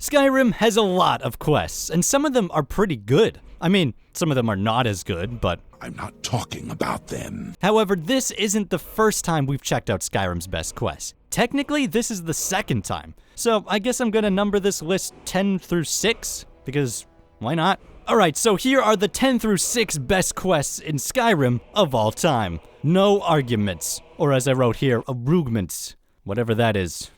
Skyrim has a lot of quests, and some of them are pretty good. I mean, some of them are not as good, but I'm not talking about them. However, this isn't the first time we've checked out Skyrim's best quests. Technically, this is the second time. So I guess I'm gonna number this list 10 through 6, because why not? Alright, so here are the 10 through 6 best quests in Skyrim of all time. No arguments, or as I wrote here, arugments, whatever that is.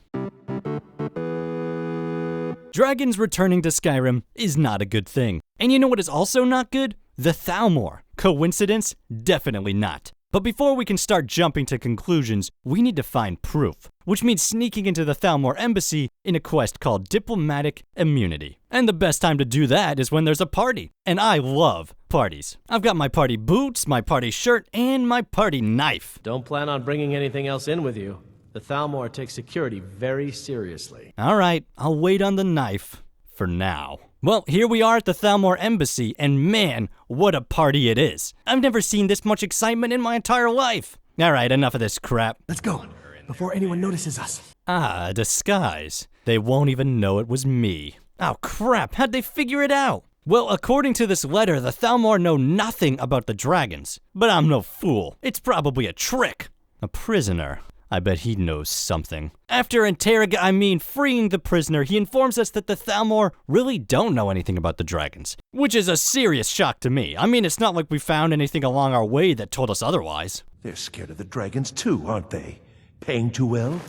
Dragons returning to Skyrim is not a good thing. And you know what is also not good? The Thalmor. Coincidence? Definitely not. But before we can start jumping to conclusions, we need to find proof, which means sneaking into the Thalmor embassy in a quest called Diplomatic Immunity. And the best time to do that is when there's a party. And I love parties. I've got my party boots, my party shirt, and my party knife. Don't plan on bringing anything else in with you. The Thalmor takes security very seriously. Alright, I'll wait on the knife for now. Well, here we are at the Thalmor embassy, and man, what a party it is. I've never seen this much excitement in my entire life. Alright, enough of this crap. Let's go, before anyone notices us. Ah, a disguise. They won't even know it was me. Oh crap, how'd they figure it out? Well, according to this letter, the Thalmor know nothing about the dragons. But I'm no fool. It's probably a trick. A prisoner. I bet he knows something. After freeing the prisoner, he informs us that the Thalmor really don't know anything about the dragons, which is a serious shock to me. I mean, it's not like we found anything along our way that told us otherwise. They're scared of the dragons too, aren't they? Paying too well?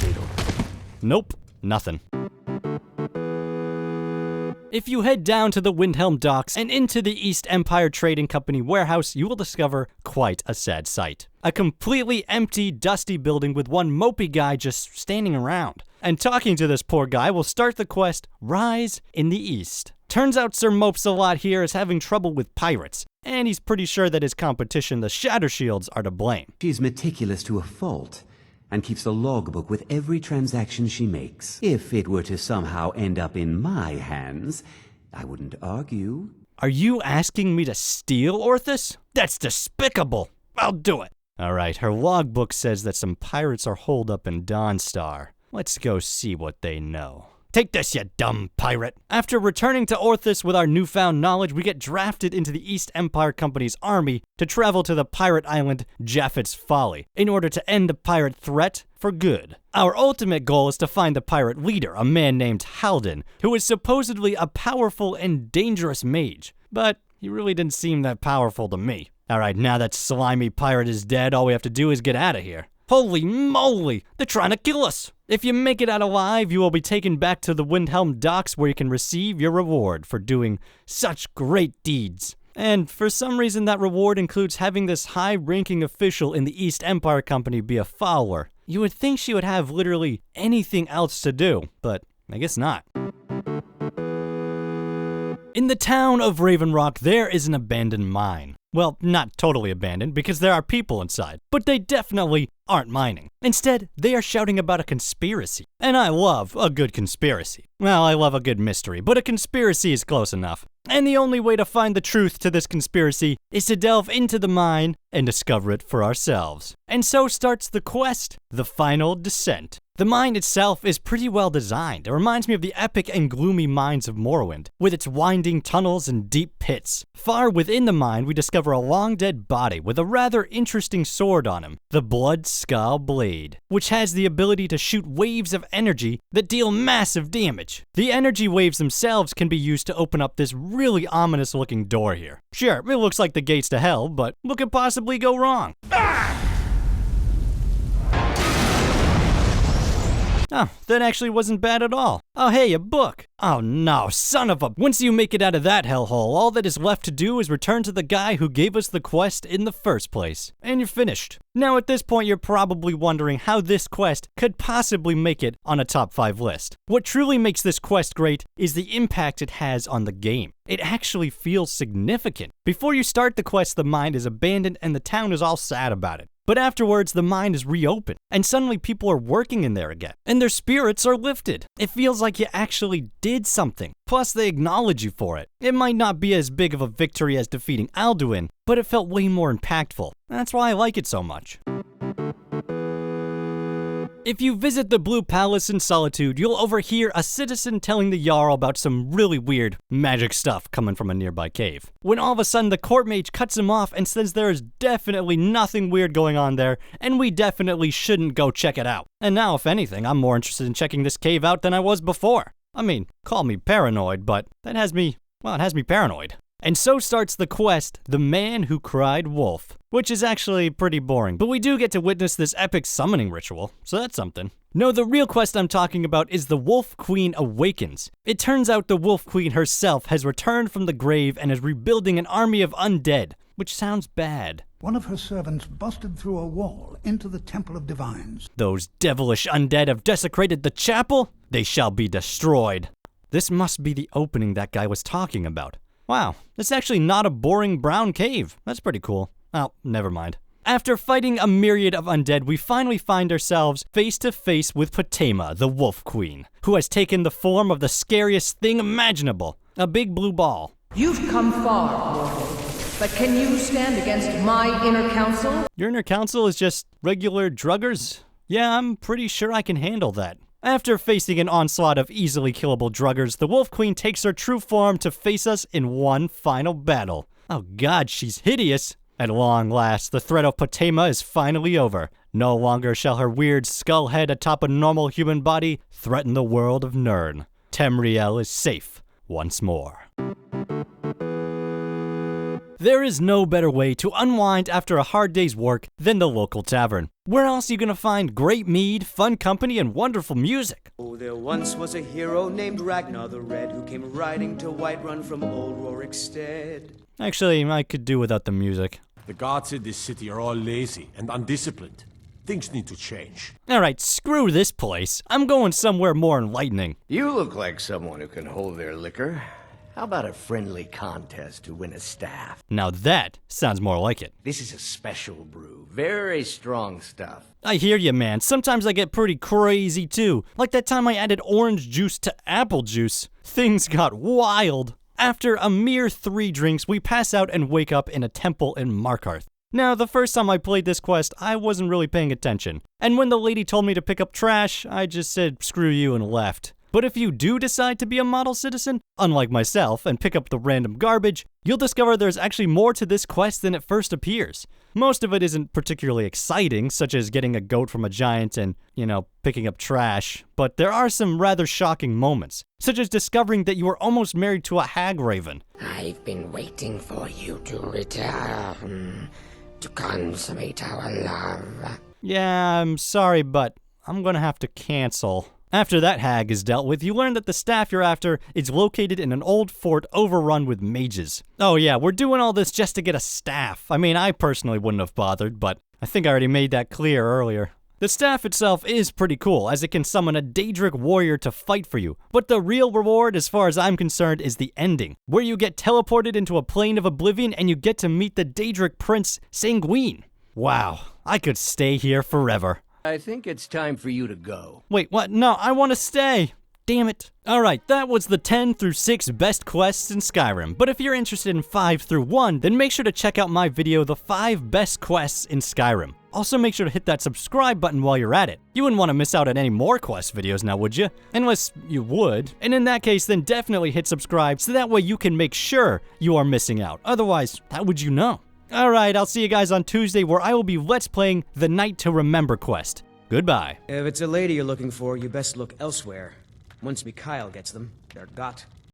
They don't. Nope, nothing. If you head down to the Windhelm docks and into the East Empire Trading Company warehouse, you will discover quite a sad sight. A completely empty, dusty building with one mopey guy just standing around. And talking to this poor guy will start the quest, Rise in the East. Turns out Sir Mopes-a-Lot here is having trouble with pirates, and he's pretty sure that his competition, the Shatter Shields, are to blame. She's meticulous to a fault, and keeps a logbook with every transaction she makes. If it were to somehow end up in my hands, I wouldn't argue. Are you asking me to steal Orthus? That's despicable. I'll do it. Alright, her logbook says that some pirates are holed up in Dawnstar. Let's go see what they know. Take this, you dumb pirate. After returning to Orthus with our newfound knowledge, we get drafted into the East Empire Company's army to travel to the pirate island Japhet's Folly in order to end the pirate threat for good. Our ultimate goal is to find the pirate leader, a man named Halden, who is supposedly a powerful and dangerous mage. But he really didn't seem that powerful to me. Alright, now that slimy pirate is dead, all we have to do is get out of here. Holy moly, they're trying to kill us! If you make it out alive, you will be taken back to the Windhelm docks where you can receive your reward for doing such great deeds. And for some reason that reward includes having this high-ranking official in the East Empire Company be a follower. You would think she would have literally anything else to do, but I guess not. In the town of Raven Rock, there is an abandoned mine. Well, not totally abandoned, because there are people inside, but they definitely aren't mining. Instead, they are shouting about a conspiracy. And I love a good conspiracy. Well, I love a good mystery, but a conspiracy is close enough. And the only way to find the truth to this conspiracy is to delve into the mine and discover it for ourselves. And so starts the quest, the final descent. The mine itself is pretty well designed. It reminds me of the epic and gloomy mines of Morrowind, with its winding tunnels and deep pits. Far within the mine, we discover a long dead body with a rather interesting sword on him, the Blood Skull Blade, which has the ability to shoot waves of energy that deal massive damage. The energy waves themselves can be used to open up this really ominous looking door here. Sure, it looks like the gates to hell, but what could possibly go wrong? Oh, that actually wasn't bad at all. Oh hey, a book. Oh no, son of a... Once you make it out of that hellhole, all that is left to do is return to the guy who gave us the quest in the first place. And you're finished. Now at this point, you're probably wondering how this quest could possibly make it on a top 5 list. What truly makes this quest great is the impact it has on the game. It actually feels significant. Before you start the quest, the mine is abandoned and the town is all sad about it. But afterwards, the mine is reopened, and suddenly people are working in there again, and their spirits are lifted. It feels like you actually did something. Plus, they acknowledge you for it. It might not be as big of a victory as defeating Alduin, but it felt way more impactful. That's why I like it so much. If you visit the Blue Palace in Solitude, you'll overhear a citizen telling the Jarl about some really weird magic stuff coming from a nearby cave. When all of a sudden the court mage cuts him off and says there is definitely nothing weird going on there, and we definitely shouldn't go check it out. And now, if anything, I'm more interested in checking this cave out than I was before. I mean, call me paranoid, but that has me, well, it has me paranoid. And so starts the quest, The Man Who Cried Wolf, which is actually pretty boring, but we do get to witness this epic summoning ritual, so that's something. No, the real quest I'm talking about is the Wolf Queen Awakens. It turns out the Wolf Queen herself has returned from the grave and is rebuilding an army of undead, which sounds bad. One of her servants busted through a wall into the Temple of Divines. Those devilish undead have desecrated the chapel? They shall be destroyed. This must be the opening that guy was talking about. Wow, it's actually not a boring brown cave. That's pretty cool. Oh, never mind. After fighting a myriad of undead, we finally find ourselves face to face with Potema, the Wolf Queen, who has taken the form of the scariest thing imaginable, a big blue ball. You've come far, mortal, but can you stand against my inner council? Your inner council is just regular druggers? Yeah, I'm pretty sure I can handle that. After facing an onslaught of easily killable druggers, the Wolf Queen takes her true form to face us in one final battle. Oh god, she's hideous! At long last, the threat of Potema is finally over. No longer shall her weird skull head atop a normal human body threaten the world of Nirn. Tamriel is safe once more. There is no better way to unwind after a hard day's work than the local tavern. Where else are you gonna find great mead, fun company, and wonderful music? Oh, there once was a hero named Ragnar the Red who came riding to Whiterun from old Rorikstead. Actually, I could do without the music. The guards in this city are all lazy and undisciplined. Things need to change. Alright, screw this place. I'm going somewhere more enlightening. You look like someone who can hold their liquor. How about a friendly contest to win a staff? Now that sounds more like it. This is a special brew. Very strong stuff. I hear you, man. Sometimes I get pretty crazy too. Like that time I added orange juice to apple juice. Things got wild. After a mere 3 drinks, we pass out and wake up in a temple in Markarth. Now, the first time I played this quest, I wasn't really paying attention. And when the lady told me to pick up trash, I just said screw you and left. But if you do decide to be a model citizen, unlike myself, and pick up the random garbage, you'll discover there's actually more to this quest than it first appears. Most of it isn't particularly exciting, such as getting a goat from a giant and, picking up trash, but there are some rather shocking moments, such as discovering that you are almost married to a hag raven. I've been waiting for you to return, to consummate our love. Yeah, I'm sorry, but I'm gonna have to cancel. After that hag is dealt with, you learn that the staff you're after is located in an old fort overrun with mages. Oh yeah, we're doing all this just to get a staff. I mean, I personally wouldn't have bothered, but I think I already made that clear earlier. The staff itself is pretty cool, as it can summon a Daedric warrior to fight for you, but the real reward, as far as I'm concerned, is the ending, where you get teleported into a plane of oblivion and you get to meet the Daedric prince, Sanguine. Wow, I could stay here forever. I think it's time for you to go. Wait, what? No, I want to stay. Damn it. Alright, that was the 10 through 6 best quests in Skyrim, but if you're interested in 5 through 1, then make sure to check out my video, The 5 Best Quests in Skyrim. Also make sure to hit that subscribe button while you're at it. You wouldn't want to miss out on any more quest videos now, would you? Unless you would. And in that case, then definitely hit subscribe so that way you can make sure you are missing out. Otherwise, how would you know? Alright, I'll see you guys on Tuesday where I will be Let's Playing the Night to Remember quest. Goodbye. If it's a lady you're looking for, you best look elsewhere. Once Mikhail gets them, they're got.